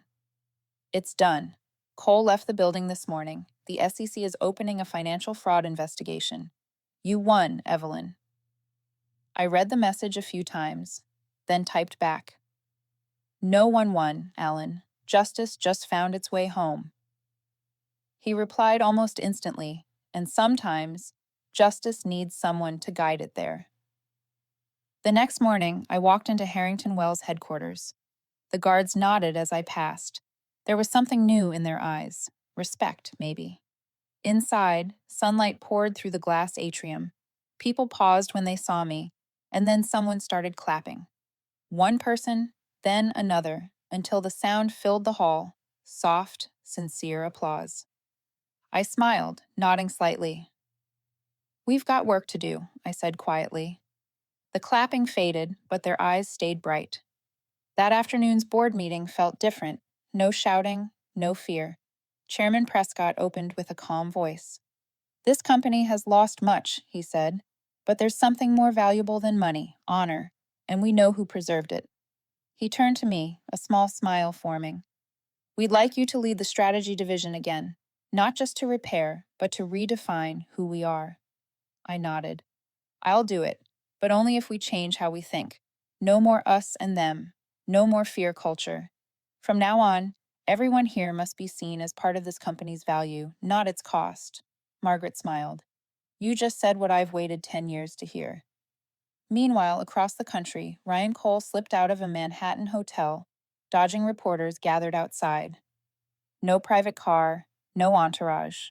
It's done. Cole left the building this morning. The SEC is opening a financial fraud investigation. You won, Evelyn. I read the message a few times, then typed back. No one won, Alan. Justice just found its way home. He replied almost instantly, and sometimes, justice needs someone to guide it there. The next morning, I walked into Harrington Wells headquarters. The guards nodded as I passed. There was something new in their eyes. Respect, maybe. Inside, sunlight poured through the glass atrium. People paused when they saw me, and then someone started clapping. One person, then another, until the sound filled the hall. Soft, sincere applause. I smiled, nodding slightly. We've got work to do, I said quietly. The clapping faded, but their eyes stayed bright. That afternoon's board meeting felt different. No shouting, no fear. Chairman Prescott opened with a calm voice. This company has lost much, he said, but there's something more valuable than money, honor, and we know who preserved it. He turned to me, a small smile forming. We'd like you to lead the strategy division again, not just to repair, but to redefine who we are. I nodded. I'll do it, but only if we change how we think. No more us and them. No more fear culture. From now on, everyone here must be seen as part of this company's value, not its cost. Margaret smiled. You just said what I've waited 10 years to hear. Meanwhile, across the country, Ryan Cole slipped out of a Manhattan hotel, dodging reporters gathered outside. No private car, no entourage.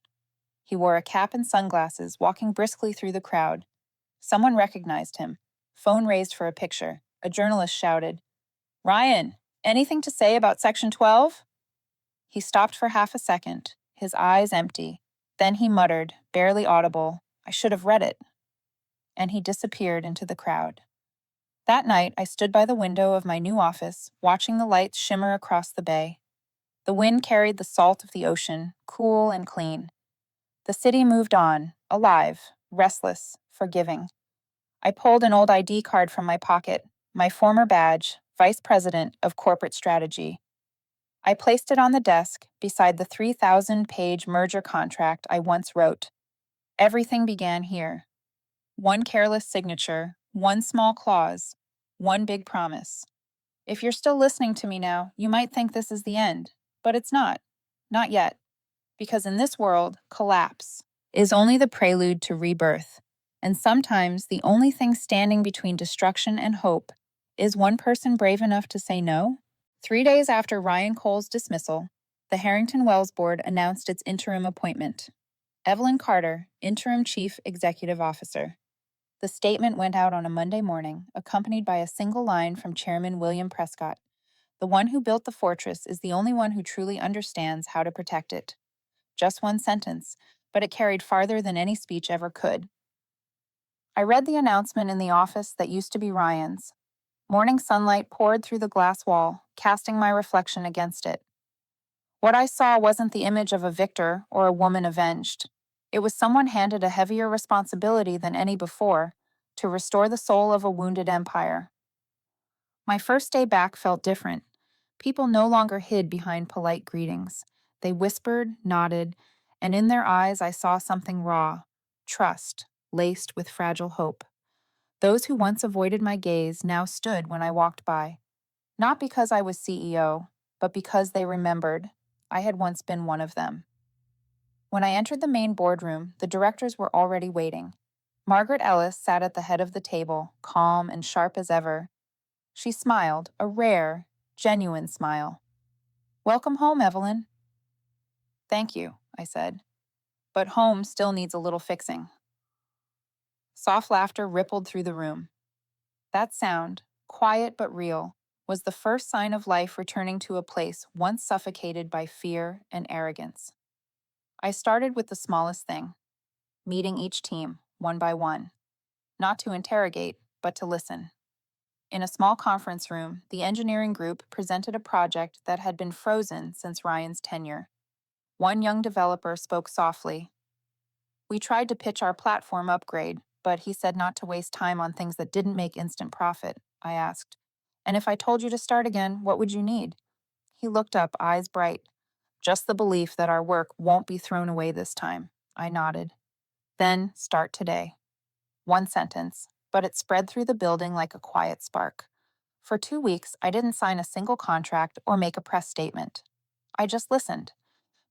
He wore a cap and sunglasses, walking briskly through the crowd. Someone recognized him. Phone raised for a picture. A journalist shouted, Ryan, anything to say about Section 12? He stopped for half a second, his eyes empty. Then he muttered, barely audible, I should have read it. And he disappeared into the crowd. That night, I stood by the window of my new office, watching the lights shimmer across the bay. The wind carried the salt of the ocean, cool and clean. The city moved on, alive, restless, forgiving. I pulled an old ID card from my pocket, my former badge, Vice President of Corporate Strategy. I placed it on the desk beside the 3,000-page merger contract I once wrote. Everything began here. One careless signature, one small clause, one big promise. If you're still listening to me now, you might think this is the end, but it's not. Not yet. Because in this world, collapse is only the prelude to rebirth. And sometimes the only thing standing between destruction and hope is one person brave enough to say no. 3 days after Ryan Cole's dismissal, the Harrington Wells Board announced its interim appointment. Evelyn Carter, Interim Chief Executive Officer. The statement went out on a Monday morning, accompanied by a single line from Chairman William Prescott. The one who built the fortress is the only one who truly understands how to protect it. Just one sentence, but it carried farther than any speech ever could. I read the announcement in the office that used to be Ryan's. Morning sunlight poured through the glass wall, casting my reflection against it. What I saw wasn't the image of a victor or a woman avenged. It was someone handed a heavier responsibility than any before, to restore the soul of a wounded empire. My first day back felt different. People no longer hid behind polite greetings. They whispered, nodded, and in their eyes I saw something raw, trust, laced with fragile hope. Those who once avoided my gaze now stood when I walked by. Not because I was CEO, but because they remembered I had once been one of them. When I entered the main boardroom, the directors were already waiting. Margaret Ellis sat at the head of the table, calm and sharp as ever. She smiled, a rare, genuine smile. Welcome home, Evelyn. Thank you, I said. But home still needs a little fixing. Soft laughter rippled through the room. That sound, quiet but real, was the first sign of life returning to a place once suffocated by fear and arrogance. I started with the smallest thing, meeting each team, one by one. Not to interrogate, but to listen. In a small conference room, the engineering group presented a project that had been frozen since Ryan's tenure. One young developer spoke softly. We tried to pitch our platform upgrade, but he said not to waste time on things that didn't make instant profit. I asked, and if I told you to start again, what would you need? He looked up, eyes bright. Just the belief that our work won't be thrown away this time. I nodded. Then start today. One sentence, but it spread through the building like a quiet spark. For 2 weeks, I didn't sign a single contract or make a press statement. I just listened.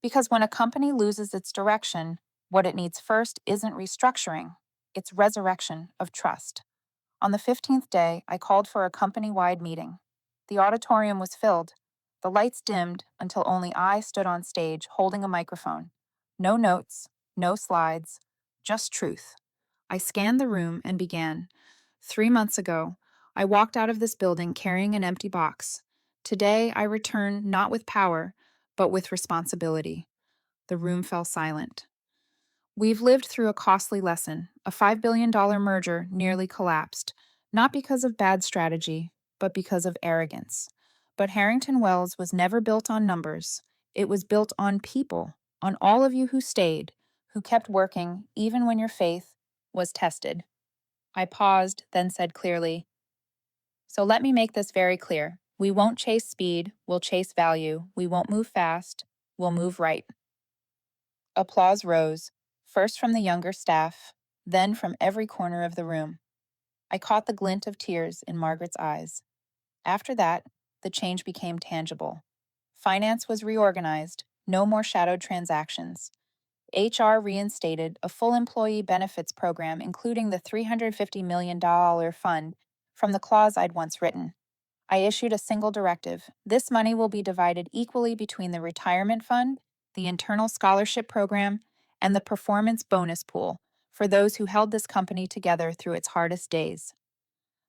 Because when a company loses its direction, what it needs first isn't restructuring, it's resurrection of trust. On the 15th day, I called for a company wide meeting. The auditorium was filled. The lights dimmed until only I stood on stage holding a microphone. No notes, no slides, just truth. I scanned the room and began. 3 months ago, I walked out of this building carrying an empty box. Today, I return not with power, but with responsibility. The room fell silent. We've lived through a costly lesson. A $5 billion merger nearly collapsed, not because of bad strategy, but because of arrogance. But Harrington Wells was never built on numbers. It was built on people, on all of you who stayed, who kept working even when your faith was tested. I paused, then said clearly, "So let me make this very clear. We won't chase speed, we'll chase value. We won't move fast, we'll move right." Applause rose, first from the younger staff, then from every corner of the room. I caught the glint of tears in Margaret's eyes. After that, the change became tangible. Finance was reorganized, no more shadowed transactions. HR reinstated a full employee benefits program, including the $350 million fund from the clause I'd once written. I issued a single directive. This money will be divided equally between the retirement fund, the internal scholarship program, and the performance bonus pool for those who held this company together through its hardest days.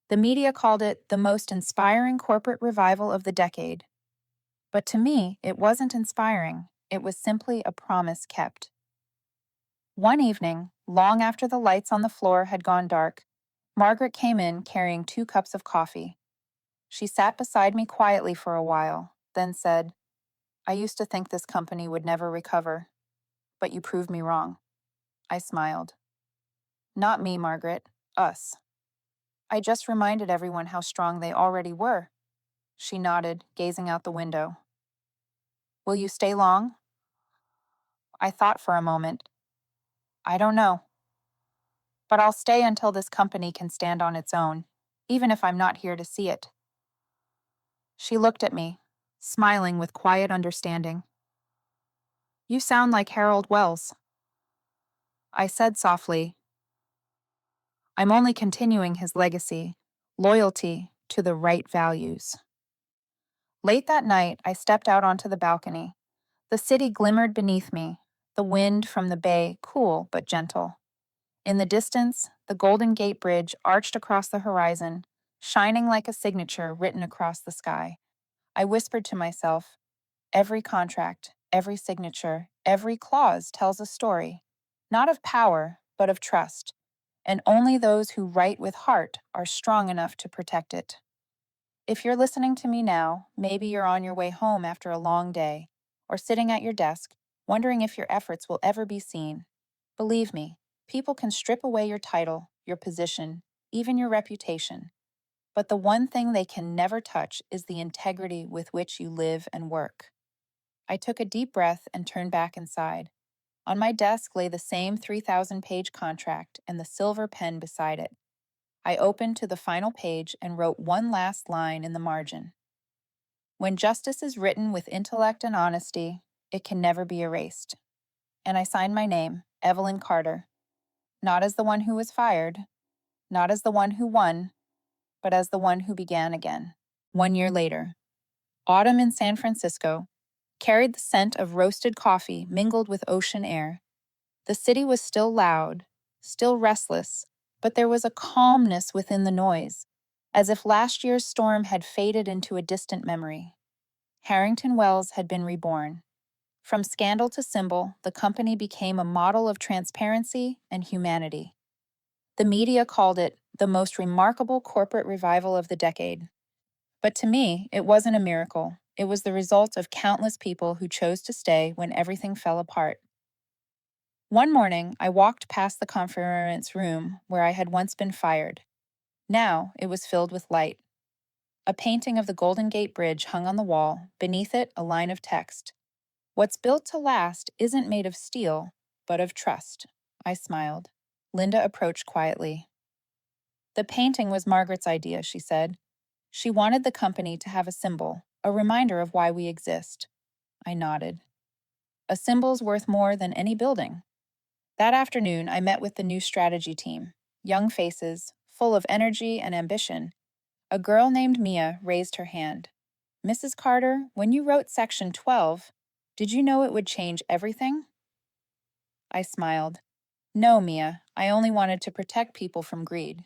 The media called it the most inspiring corporate revival of the decade. But to me, it wasn't inspiring. It was simply a promise kept. One evening, long after the lights on the floor had gone dark, Margaret came in carrying 2 cups of coffee. She sat beside me quietly for a while, then said, "I used to think this company would never recover, but you proved me wrong." I smiled. "Not me, Margaret. Us. I just reminded everyone how strong they already were." She nodded, gazing out the window. "Will you stay long?" I thought for a moment. "I don't know. But I'll stay until this company can stand on its own, even if I'm not here to see it." She looked at me, smiling with quiet understanding. "You sound like Harold Wells." I said softly, "I'm only continuing his legacy, loyalty to the right values." Late that night, I stepped out onto the balcony. The city glimmered beneath me, the wind from the bay cool but gentle. In the distance, the Golden Gate Bridge arched across the horizon, shining like a signature written across the sky. I whispered to myself, every contract, every signature, every clause tells a story, not of power, but of trust, and only those who write with heart are strong enough to protect it. If you're listening to me now, maybe you're on your way home after a long day, or sitting at your desk, wondering if your efforts will ever be seen. Believe me, people can strip away your title, your position, even your reputation. But the one thing they can never touch is the integrity with which you live and work. I took a deep breath and turned back inside. On my desk lay the same 3,000-page contract and the silver pen beside it. I opened to the final page and wrote one last line in the margin. "When justice is written with intellect and honesty, it can never be erased." And I signed my name, Evelyn Carter, not as the one who was fired, not as the one who won, but as the one who began again. 1 year later, autumn in San Francisco carried the scent of roasted coffee mingled with ocean air. The city was still loud, still restless, but there was a calmness within the noise, as if last year's storm had faded into a distant memory. Harrington Wells had been reborn. From scandal to symbol, the company became a model of transparency and humanity. The media called it the most remarkable corporate revival of the decade. But to me, it wasn't a miracle. It was the result of countless people who chose to stay when everything fell apart. One morning, I walked past the conference room where I had once been fired. Now, it was filled with light. A painting of the Golden Gate Bridge hung on the wall, beneath it a line of text. What's built to last isn't made of steel, but of trust. I smiled. Linda approached quietly. The painting was Margaret's idea, she said. She wanted the company to have a symbol, a reminder of why we exist. I nodded. A symbol's worth more than any building. That afternoon, I met with the new strategy team. Young faces, full of energy and ambition. A girl named Mia raised her hand. Mrs. Carter, when you wrote Section 12, did you know it would change everything? I smiled. No, Mia, I only wanted to protect people from greed.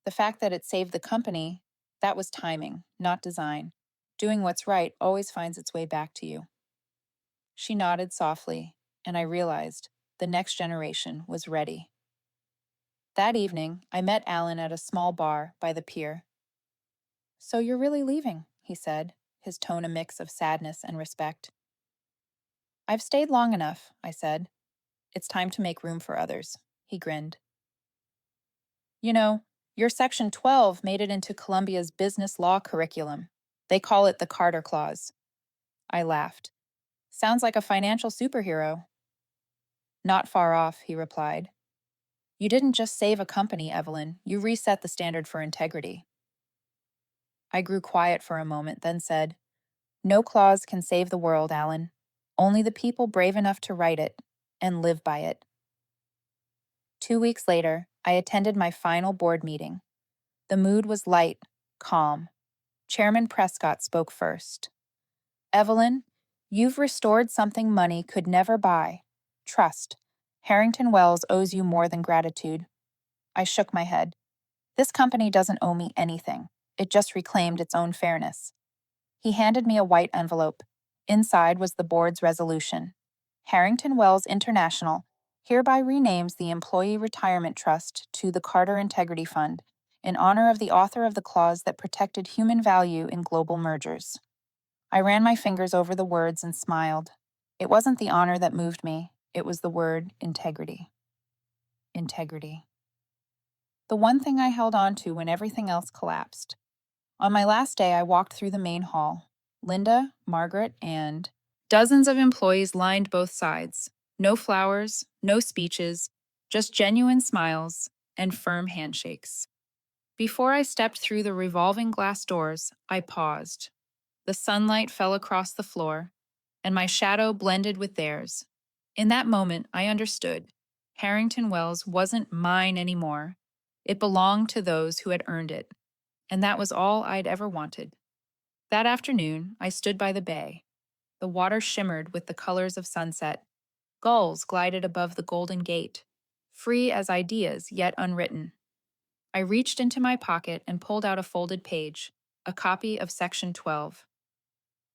The fact that it saved the company, that was timing, not design. Doing what's right always finds its way back to you. She nodded softly, and I realized the next generation was ready. That evening, I met Alan at a small bar by the pier. So you're really leaving, he said, his tone a mix of sadness and respect. I've stayed long enough, I said. It's time to make room for others. He grinned. You know, your Section 12 made it into Columbia's business law curriculum. They call it the Carter Clause. I laughed. Sounds like a financial superhero. Not far off, he replied. You didn't just save a company, Evelyn. You reset the standard for integrity. I grew quiet for a moment, then said, No clause can save the world, Alan. Only the people brave enough to write it and live by it. 2 weeks later, I attended my final board meeting. The mood was light, calm. Chairman Prescott spoke first. Evelyn, you've restored something money could never buy. Trust. Harrington Wells owes you more than gratitude. I shook my head. This company doesn't owe me anything. It just reclaimed its own fairness. He handed me a white envelope. Inside was the board's resolution. Harrington Wells International hereby renames the Employee Retirement Trust to the Carter Integrity Fund in honor of the author of the clause that protected human value in global mergers. I ran my fingers over the words and smiled. It wasn't the honor that moved me. It was the word integrity. Integrity. The one thing I held on to when everything else collapsed. On my last day, I walked through the main hall. Linda, Margaret, and dozens of employees lined both sides. No flowers, no speeches, just genuine smiles and firm handshakes. Before I stepped through the revolving glass doors, I paused. The sunlight fell across the floor, and my shadow blended with theirs. In that moment, I understood. Harrington Wells wasn't mine anymore. It belonged to those who had earned it, and that was all I'd ever wanted. That afternoon, I stood by the bay. The water shimmered with the colors of sunset. Gulls glided above the Golden Gate, free as ideas yet unwritten. I reached into my pocket and pulled out a folded page, a copy of Section 12.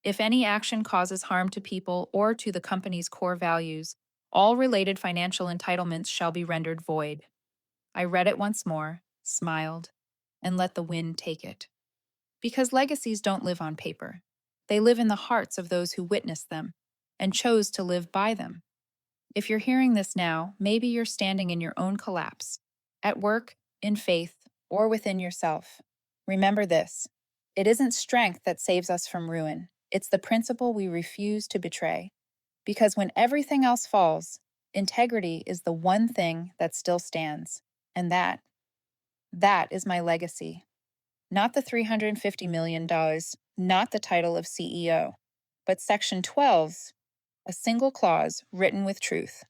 If any action causes harm to people or to the company's core values, all related financial entitlements shall be rendered void. I read it once more, smiled, and let the wind take it. Because legacies don't live on paper. They live in the hearts of those who witnessed them and chose to live by them. If you're hearing this now, maybe you're standing in your own collapse, at work, in faith, or within yourself. Remember this: it isn't strength that saves us from ruin. It's the principle we refuse to betray. Because when everything else falls, integrity is the one thing that still stands. And that is my legacy. Not the $350 million, not the title of CEO, but Section 12's, a single clause written with truth.